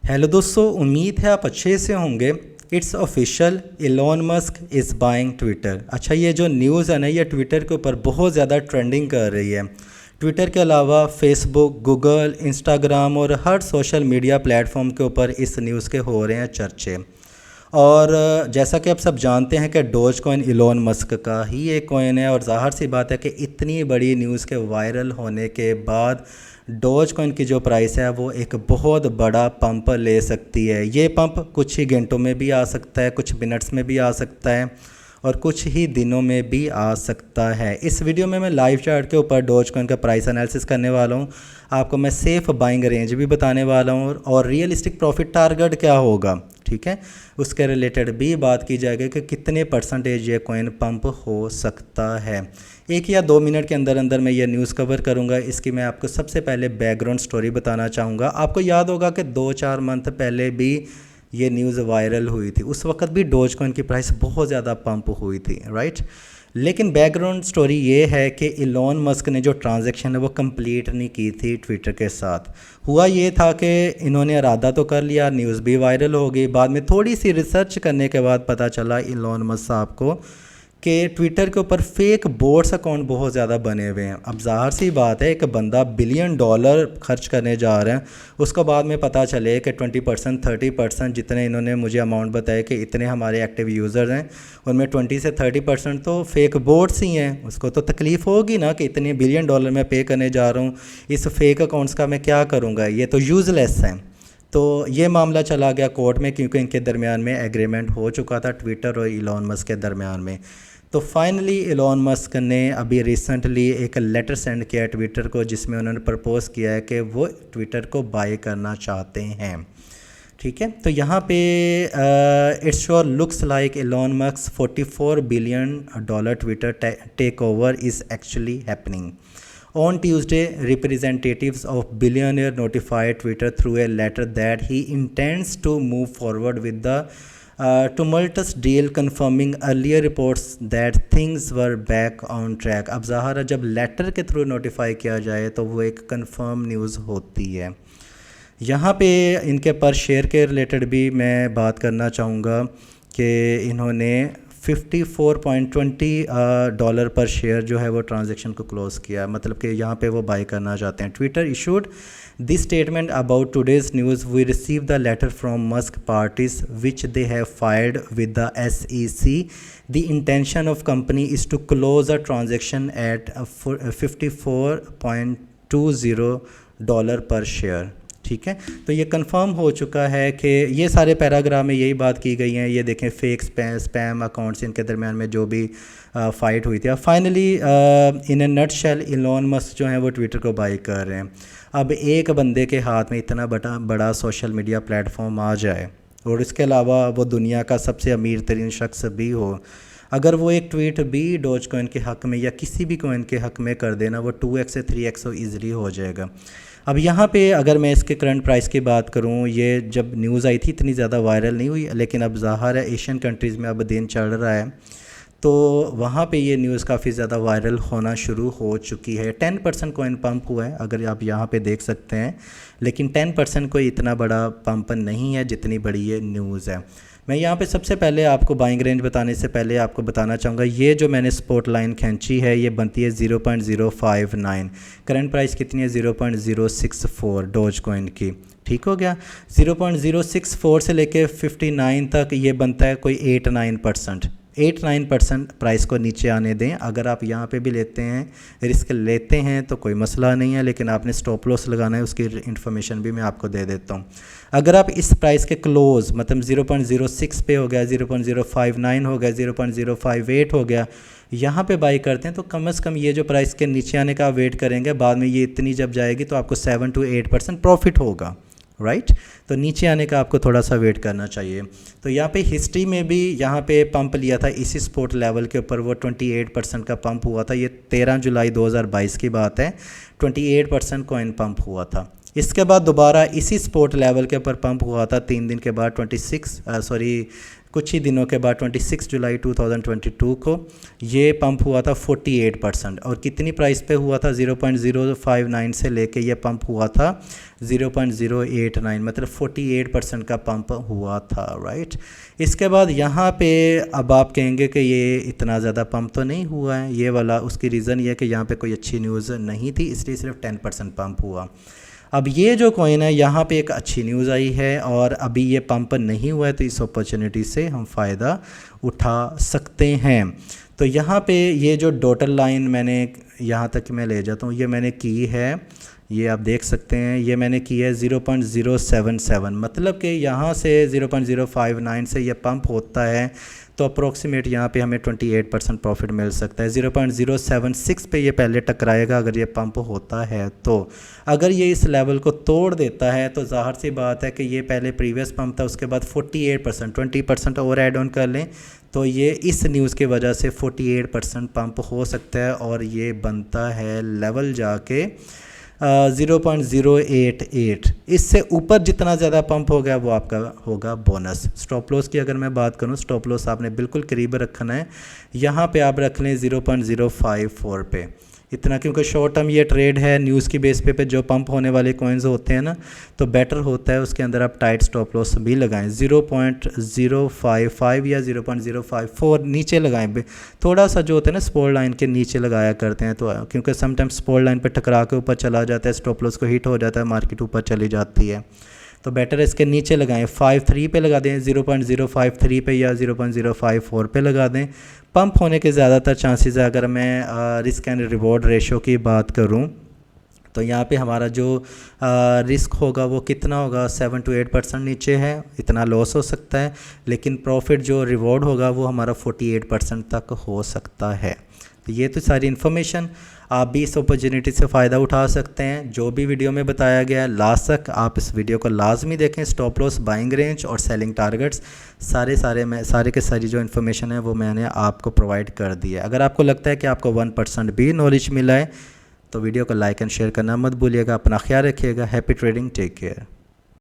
Hello दोस्तों, उम्मीद है आप अच्छे से होंगे। It's official, Elon Musk is buying Twitter. अच्छा, ये जो न्यूज़ है ना, ये ट्विटर के ऊपर बहुत ज़्यादा ट्रेंडिंग कर रही है। ट्विटर के अलावा फेसबुक, गूगल, इंस्टाग्राम और हर सोशल मीडिया प्लेटफॉर्म के ऊपर इस न्यूज़ के हो रहे हैं चर्चे। और जैसा कि आप सब जानते हैं कि डोज कॉइन इलॉन मस्क का ही एक कॉइन है, और ज़ाहिर सी बात है कि इतनी बड़ी न्यूज़ के वायरल होने के बाद डोज कॉइन की जो प्राइस है वो एक बहुत बड़ा पंप ले सकती है। ये पंप कुछ ही घंटों में भी आ सकता है, कुछ मिनट्स में भी आ सकता है और कुछ ही दिनों में भी आ सकता है। इस वीडियो में मैं लाइव चार्ट के ऊपर डोज कॉइन का प्राइस एनालिसिस करने वाला हूँ। आपको मैं सेफ़ बाइंग रेंज भी बताने वाला हूँ और रियलिस्टिक प्रॉफिट टारगेट क्या होगा, ठीक है, उसके रिलेटेड भी बात की जाएगी कि कितने परसेंटेज ये कॉइन पंप हो सकता है। 1 या 2 मिनट के अंदर अंदर मैं ये न्यूज़ कवर करूँगा। इसकी मैं आपको सबसे पहले बैकग्राउंड स्टोरी बताना चाहूँगा। आपको याद होगा कि 2-4 मंथ पहले भी ये न्यूज़ वायरल हुई थी, उस वक्त भी डोज कॉइन की प्राइस बहुत ज़्यादा पंप हुई थी, राइट। लेकिन बैकग्राउंड स्टोरी ये है कि इलॉन मस्क ने जो ट्रांजैक्शन है वो कंप्लीट नहीं की थी ट्विटर के साथ। हुआ ये था कि इन्होंने इरादा तो कर लिया, न्यूज़ भी वायरल हो गई। बाद में थोड़ी सी रिसर्च करने के बाद पता चला इलॉन मस्क साहब को कि ट्विटर के ऊपर फेक बोट्स अकाउंट बहुत ज़्यादा बने हुए हैं। अब ज़ाहिर सी बात है, एक बंदा $1 बिलियन खर्च करने जा रहे हैं, उसको बाद में पता चले कि 20% 30% जितने इन्होंने मुझे अमाउंट बताया कि इतने हमारे एक्टिव यूज़र्स हैं, उनमें 20 से 30% तो फेक बोट्स ही हैं। उसको तो तकलीफ़ होगी ना कि इतने $1 बिलियन मैं पे करने जा रहा हूँ, इस फेक अकाउंट्स का मैं क्या करूँगा, ये तो यूज़लेस हैं। तो ये मामला चला गया कोर्ट में, क्योंकि इनके दरमियान में एग्रीमेंट हो चुका था, ट्विटर और इलॉन मस्क के दरमियान में। तो फाइनली इलॉन मस्क ने अभी रिसेंटली एक लेटर सेंड किया ट्विटर को, जिसमें उन्होंने प्रपोज़ किया है कि वो ट्विटर को बाय करना चाहते हैं, ठीक है। तो यहाँ पे it's sure looks like Elon Musk $44 billion Twitter take over is actually happening. On Tuesday, representatives of billionaire notified Twitter through a letter that he intends to move forward with the tumultuous deal, confirming earlier reports that things were back on track. अब ज़ाहिर है, जब letter के through notify किया जाए तो वो एक कंफर्म न्यूज़ होती है। यहाँ पे इनके पर शेयर के रिलेटेड भी मैं बात करना चाहूँगा कि इन्होंने $54.20 पर शेयर जो है वो ट्रांजैक्शन को क्लोज़ किया, मतलब कि यहाँ पे वो बाय करना चाहते हैं। Twitter issued this statement about today's news, we receive the letter from Musk parties which they have filed with the SEC। The intention of company is to close a transaction at $54.20 per share, ठीक है। तो ये confirm हो चुका है कि ये सारे पैराग्राफ में यही बात की गई है। ये देखें, फेक स्पैम अकाउंट्स इनके दरमियान में जो भी फाइट हुई थी। अब finally in A nutshell Elon Musk जो है वो ट्विटर को बाय कर रहे हैं। अब एक बंदे के हाथ में इतना बड़ा सोशल मीडिया प्लेटफॉर्म आ जाए और इसके अलावा वो दुनिया का सबसे अमीर तरीन शख्स भी हो, अगर वो एक ट्वीट भी डोज कॉइन के हक़ में या किसी भी कॉइन के हक़ में कर देना, वो 2x से 3x ईज़िली हो जाएगा। अब यहाँ पे अगर मैं इसके करंट प्राइस की बात करूँ, ये जब न्यूज़ आई थी इतनी ज़्यादा वायरल नहीं हुई, लेकिन अब ज़ाहिर है एशियन कंट्रीज़ में अब दिन चढ़ रहा है तो वहाँ पे ये न्यूज़ काफ़ी ज़्यादा वायरल होना शुरू हो चुकी है। 10% कॉइन पंप हुआ है, अगर आप यहाँ पे देख सकते हैं, लेकिन 10% कोई इतना बड़ा पंप नहीं है जितनी बड़ी ये न्यूज़ है। मैं यहाँ पे सबसे पहले आपको बाइंग रेंज बताने से पहले आपको बताना चाहूँगा, ये जो मैंने स्पॉट लाइन खींची है ये बनती है 0.059। करंट प्राइस कितनी है? 0.064 डोज कॉइन की, ठीक हो गया। 0.064 से लेके 59 तक ये बनता है कोई 8-9% प्राइस को नीचे आने दें। अगर आप यहाँ पे भी लेते हैं, रिस्क लेते हैं तो कोई मसला नहीं है, लेकिन आपने स्टॉप लॉस लगाना है, उसकी इन्फॉर्मेशन भी मैं आपको दे देता हूँ। अगर आप इस प्राइस के क्लोज मतलब 0.06 पे हो गया, 0.059 हो गया, 0.058 हो गया, यहाँ पे बाई करते हैं तो कम से कम ये जो प्राइस के नीचे आने का वेट करेंगे, बाद में ये इतनी जब जाएगी तो आपको 7 to 8% प्रॉफिट होगा, राइट। तो नीचे आने का आपको थोड़ा सा वेट करना चाहिए। तो यहाँ पे हिस्ट्री में भी यहाँ पे पंप लिया था इसी सपोर्ट लेवल के ऊपर, वो 28% का पंप हुआ था। ये 13 जुलाई 2022 की बात है, 28% कॉइन पंप हुआ था। इसके बाद दोबारा इसी सपोर्ट लेवल के ऊपर पंप हुआ था 3 दिन के बाद कुछ ही दिनों के बाद 26 जुलाई 2022 को ये पंप हुआ था 48%। और कितनी प्राइस पे हुआ था? 0.059 से लेके ये पंप हुआ था 0.089, मतलब 48% का पंप हुआ था, राइट। इसके बाद यहाँ पे अब आप कहेंगे कि ये इतना ज़्यादा पंप तो नहीं हुआ है ये वाला। उसकी रीज़न ये है कि यहाँ पे कोई अच्छी न्यूज़ नहीं थी, इसलिए सिर्फ 10% पंप हुआ। अब ये जो कॉइन है यहाँ पे एक अच्छी न्यूज़ आई है और अभी ये पंप नहीं हुआ है, तो इस अपॉर्चुनिटी से हम फ़ायदा उठा सकते हैं। तो यहाँ पे ये जो डॉटल लाइन मैंने यहाँ तक मैं ले जाता हूँ, ये मैंने की है, ये आप देख सकते हैं, ये मैंने की है 0.077, मतलब कि यहाँ से 0.059 से ये पंप होता है तो अप्रोक्सीमेट यहाँ पे हमें 28% प्रॉफिट मिल सकता है। 0.076 पे ये पहले टकराएगा अगर ये पंप होता है। तो अगर ये इस लेवल को तोड़ देता है तो ज़ाहिर सी बात है कि ये पहले प्रीवियस पंप था, उसके बाद 48%, 20% और ऐड ऑन कर लें तो ये इस न्यूज़ की वजह से 48% पंप हो सकता है और ये बनता है लेवल जाके 0.088। इससे ऊपर जितना ज़्यादा पंप हो गया वो आपका होगा बोनस। स्टॉप लॉस की अगर मैं बात करूँ, स्टॉप लॉस आपने बिल्कुल करीब रखना है, यहाँ पे आप रख लें 0.054 पे, इतना, क्योंकि शॉर्ट टर्म ये ट्रेड है। न्यूज़ की बेस पे जो पंप होने वाले कॉइन्स होते हैं ना, तो बेटर होता है उसके अंदर आप टाइट स्टॉप लॉस भी लगाएं। 0.055 या 0.054 नीचे लगाएं, थोड़ा सा जो होता है ना स्पॉट लाइन के नीचे लगाया करते हैं, तो क्योंकि समटाइम्स स्पॉट लाइन पे टकरा के ऊपर चला जाता है, स्टॉप लॉस को हिट हो जाता है, मार्केट ऊपर चली जाती है, तो बेटर है इसके नीचे लगाएं। 53 पे लगा दें, 0.053 पे या 0.054 पे लगा दें। पंप होने के ज़्यादातर चांसेस है। अगर मैं रिस्क एंड रिवॉर्ड रेशो की बात करूं तो यहाँ पे हमारा जो रिस्क होगा वो कितना होगा, 7 to 8% नीचे है, इतना लॉस हो सकता है, लेकिन प्रॉफिट जो रिवॉर्ड होगा वो हमारा 48% तक हो सकता है। तो ये तो सारी इन्फॉर्मेशन, आप भी इस अपॉर्चुनिटी से फ़ायदा उठा सकते हैं। जो भी वीडियो में बताया गया है लास्ट तक आप इस वीडियो को लाजमी देखें। स्टॉप लॉस, बाइंग रेंज और सेलिंग टारगेट्स सारे के सारी जो इन्फॉर्मेशन है वो मैंने आपको प्रोवाइड कर दी है। अगर आपको लगता है कि आपको 1% भी नॉलेज मिला है तो वीडियो को लाइक एंड शेयर करना मत भूलिएगा। अपना ख्याल रखिएगा। Happy trading, take care.